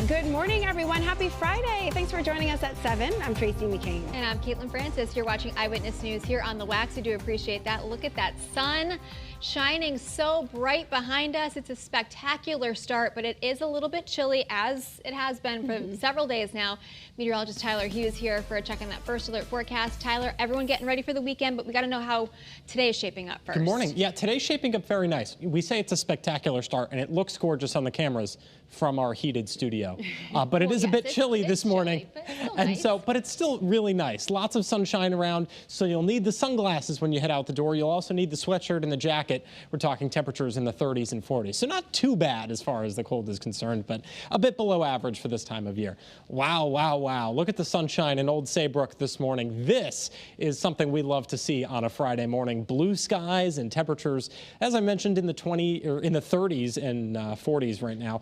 Good morning, everyone. Happy Friday. Thanks for joining us at 7. I'm Tracey McCain. And I'm Caitlin Francis. You're watching Eyewitness News here on the Wax. We do appreciate that. Look at that sun shining so bright behind us. It's a spectacular start, but it is a little bit chilly, as it has been for several days now. Meteorologist Tyler Hughes here for a check on that first alert forecast. Tyler, everyone getting ready for the weekend, but we got to know how today is shaping up first. Good morning. Yeah, today's shaping up very nice. We say it's a spectacular start, and it looks gorgeous on the cameras from our heated studio. But it is a bit chilly this morning. But it's still really nice. Lots of sunshine around, so you'll need the sunglasses when you head out the door. You'll also need the sweatshirt and the jacket. We're talking temperatures in the 30s and 40s. So not too bad as far as the cold is concerned, but a bit below average for this time of year. Wow, wow, wow. Look at the sunshine in Old Saybrook this morning. This is something we love to see on a Friday morning. Blue skies and temperatures, as I mentioned, in the 30s and 40s right now.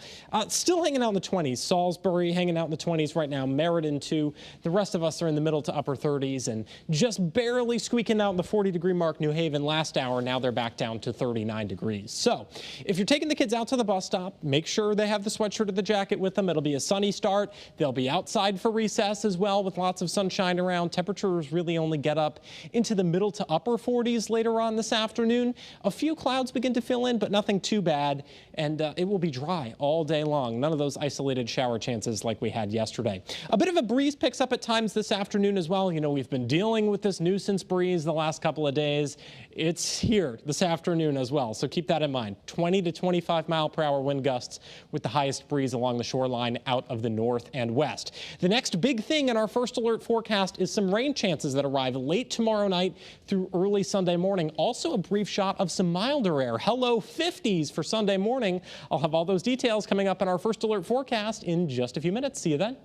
Still hanging out in the 20s. Salisbury hanging out in the 20s right now. Meriden too. The rest of us are in the middle to upper 30s and just barely squeaking out in the 40-degree mark. New Haven last hour. Now they're back down to 39 degrees. So if you're taking the kids out to the bus stop, make sure they have the sweatshirt or the jacket with them. It'll be a sunny start. They'll be outside for recess as well with lots of sunshine around. Temperatures really only get up into the middle to upper 40s later on this afternoon. A few clouds begin to fill in, but nothing too bad. And it will be dry all day long. None of those isolated shower chances like we had yesterday. A bit of a breeze picks up at times this afternoon as well. You know, we've been dealing with this nuisance breeze the last couple of days. It's here this afternoon as well, so keep that in mind. 20 to 25 mile per hour wind gusts with the highest breeze along the shoreline out of the north and west. The next big thing in our first alert forecast is some rain chances that arrive late tomorrow night through early Sunday morning. Also a brief shot of some milder air. Hello 50s for Sunday morning. I'll have all those details coming up in our first alert forecast in just a few minutes. See you then.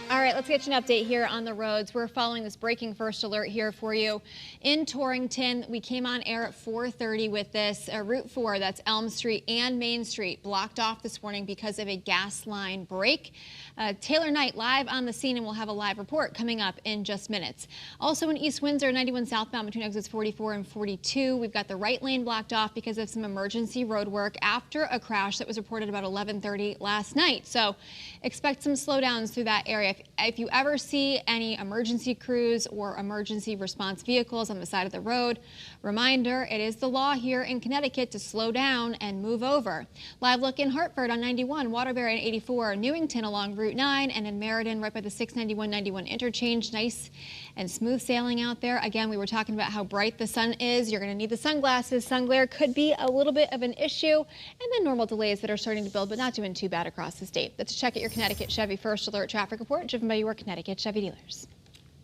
All right, let's get you an update here on the roads. We're following this breaking first alert here for you. In Torrington, we came on air at 4:30 with this. Route 4, that's Elm Street and Main Street, blocked off this morning because of a gas line break. Taylor Knight live on the scene, and we'll have a live report coming up in just minutes. Also in East Windsor, 91 southbound between exits 44 and 42. We've got the right lane blocked off because of some emergency road work after a crash that was reported about 11:30 last night. So expect some slowdowns through that area. If you ever see any emergency crews or emergency response vehicles on the side of the road, reminder, it is the law here in Connecticut to slow down and move over. Live look in Hartford on 91, Waterbury on 84, Newington along Route 9, and in Meriden right by the 691-91 interchange. Nice and smooth sailing out there. Again, we were talking about how bright the sun is. You're going to need the sunglasses. Sun glare could be a little bit of an issue, and then normal delays that are starting to build, but not doing too bad across the state. That's a check at your Connecticut Chevy First Alert traffic report, driven by your Connecticut Chevy dealers.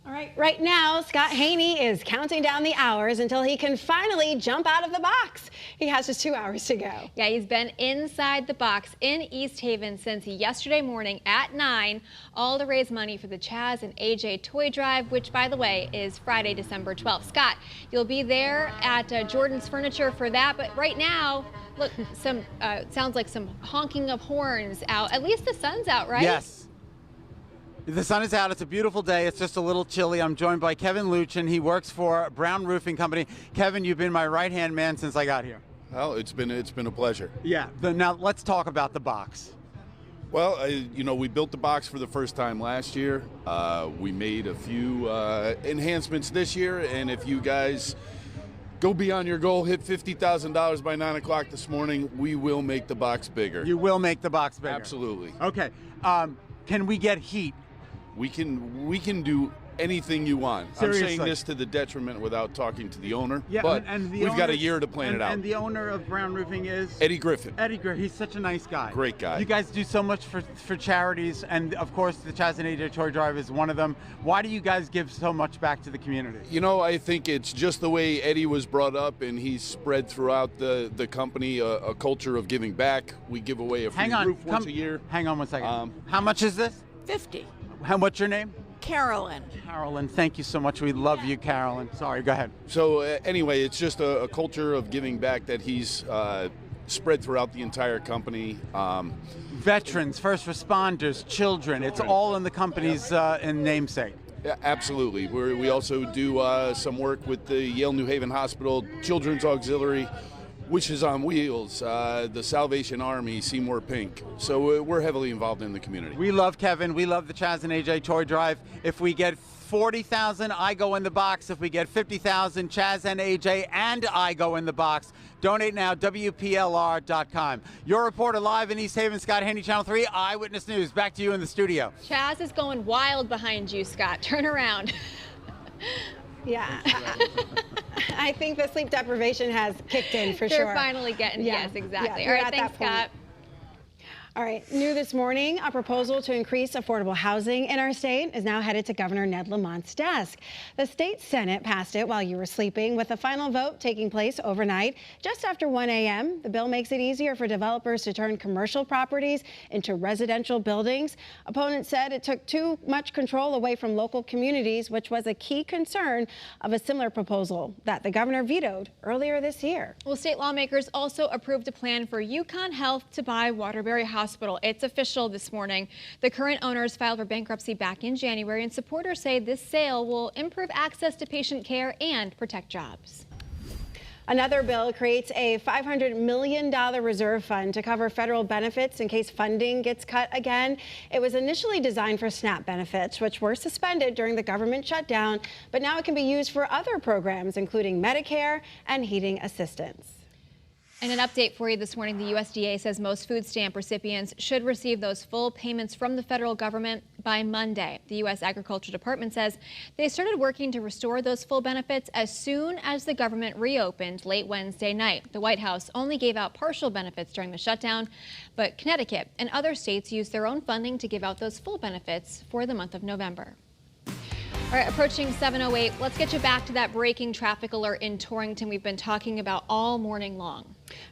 All right now, Scott Haney is counting down the hours until he can finally jump out of the box. He has just 2 hours to go. Yeah, he's been inside the box in East Haven since yesterday morning at 9, all to raise money for the Chaz and AJ Toy Drive, which, by the way, is Friday, December 12th. Scott, you'll be there at Jordan's Furniture for that, but right now, look, sounds like some honking of horns out. At least the sun's out, right? Yes. The sun is out. It's a beautiful day. It's just a little chilly. I'm joined by Kevin Luchin. He works for Brown Roofing Company. Kevin, you've been my right-hand man since I got here. Well, it's been a pleasure. Yeah. Now let's talk about the box. Well, we built the box for the first time last year. We made a few enhancements this year, and if you guys go beyond your goal, hit $50,000 by 9 o'clock this morning, we will make the box bigger. You will make the box bigger. Absolutely. Okay. Can we get heat? We can do anything you want. Seriously. I'm saying this to the detriment without talking to the owner, Yeah, but and we've got a year to plan it out. And the owner of Brown Roofing is? Eddie Griffin. Eddie Griffin. He's such a nice guy. Great guy. You guys do so much for charities, and of course the Chaz and AJ Toy Drive is one of them. Why do you guys give so much back to the community? You know, I think it's just the way Eddie was brought up, and he's spread throughout the company a culture of giving back. We give away a free roof once a year. Hang on one second. How much is this? 50. What's your name? Carolyn. Carolyn, thank you so much. We love you, Carolyn. Sorry, go ahead. So anyway, it's just a culture of giving back that he's spread throughout the entire company. Veterans, first responders, children, it's all in the company's in namesake. Yeah, absolutely. We also do some work with the Yale New Haven Hospital, Children's Auxiliary, Wishes on Wheels, the Salvation Army, Seymour Pink. So we're heavily involved in the community. We love Kevin. We love the Chaz and AJ Toy Drive. If we get 40,000, I go in the box. If we get 50,000, Chaz and AJ and I go in the box. Donate now, WPLR.com. Your reporter live in East Haven, Scott Haney, Channel 3, Eyewitness News. Back to you in the studio. Chaz is going wild behind you, Scott. Turn around. Yeah. I think the sleep deprivation has kicked in for sure. They're finally getting, yes, exactly. Yeah, all right, thanks, Scott. All right, new this morning, a proposal to increase affordable housing in our state is now headed to Governor Ned Lamont's desk. The state Senate passed it while you were sleeping, with the final vote taking place overnight. Just after 1 a.m., the bill makes it easier for developers to turn commercial properties into residential buildings. Opponents said it took too much control away from local communities, which was a key concern of a similar proposal that the governor vetoed earlier this year. Well, state lawmakers also approved a plan for Yukon Health to buy Waterbury Hospital. It's official this morning. The current owners filed for bankruptcy back in January, and supporters say this sale will improve access to patient care and protect jobs. Another bill creates a $500 million reserve fund to cover federal benefits in case funding gets cut again. It was initially designed for SNAP benefits, which were suspended during the government shutdown, but now it can be used for other programs, including Medicare and heating assistance. And an update for you this morning, the USDA says most food stamp recipients should receive those full payments from the federal government by Monday. The U.S. Agriculture Department says they started working to restore those full benefits as soon as the government reopened late Wednesday night. The White House only gave out partial benefits during the shutdown, but Connecticut and other states used their own funding to give out those full benefits for the month of November. All right, approaching 7:08, let's get you back to that breaking traffic alert in Torrington we've been talking about all morning long.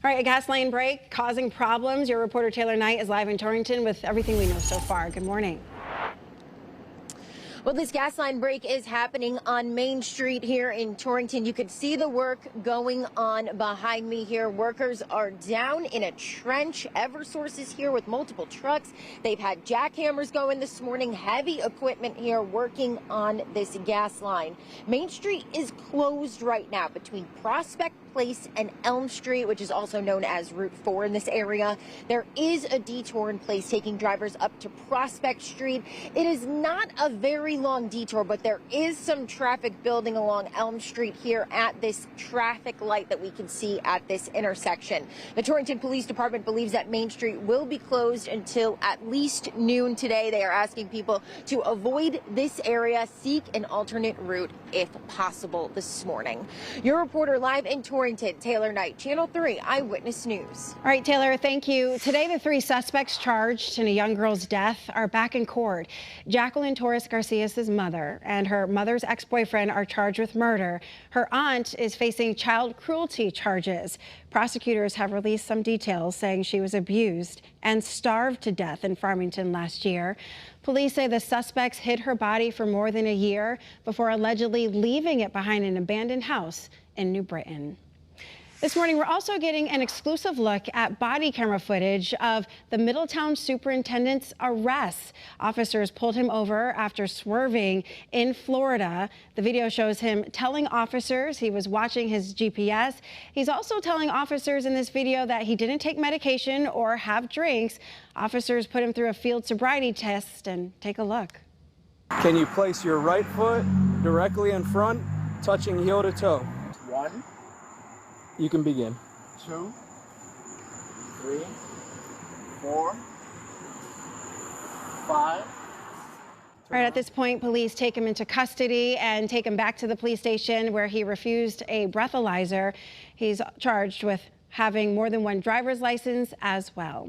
All right, a gas lane break causing problems. Your reporter Taylor Knight is live in Torrington with everything we know so far. Good morning. Well, this gas line break is happening on Main Street here in Torrington. You could see the work going on behind me here. Workers are down in a trench. Eversource is here with multiple trucks. They've had jackhammers going this morning. Heavy equipment here working on this gas line. Main Street is closed right now between Prospect Place and Elm Street, which is also known as Route 4 in this area. There is a detour in place taking drivers up to Prospect Street. It is not a very long detour, but there is some traffic building along Elm Street here at this traffic light that we can see at this intersection. The Torrington Police Department believes that Main Street will be closed until at least noon today. They are asking people to avoid this area, seek an alternate route if possible this morning. Your reporter live in Torrington, Taylor Knight, Channel 3 Eyewitness News. All right, Taylor, thank you. Today, the 3 suspects charged in a young girl's death are back in court. Jacqueline Torres Garcia's mother and her mother's ex-boyfriend are charged with murder. Her aunt is facing child cruelty charges. Prosecutors have released some details saying she was abused and starved to death in Farmington last year. Police say the suspects hid her body for more than a year before allegedly leaving it behind an abandoned house in New Britain. This morning, we're also getting an exclusive look at body camera footage of the Middletown superintendent's arrest. Officers pulled him over after swerving in Florida. The video shows him telling officers he was watching his GPS. He's also telling officers in this video that he didn't take medication or have drinks. Officers put him through a field sobriety test, and take a look. Can you place your right foot directly in front, touching heel to toe? 1, You can begin. 2, 3, 4, 5. All right, at this point, police take him into custody and take him back to the police station where he refused a breathalyzer. He's charged with having more than one driver's license as well.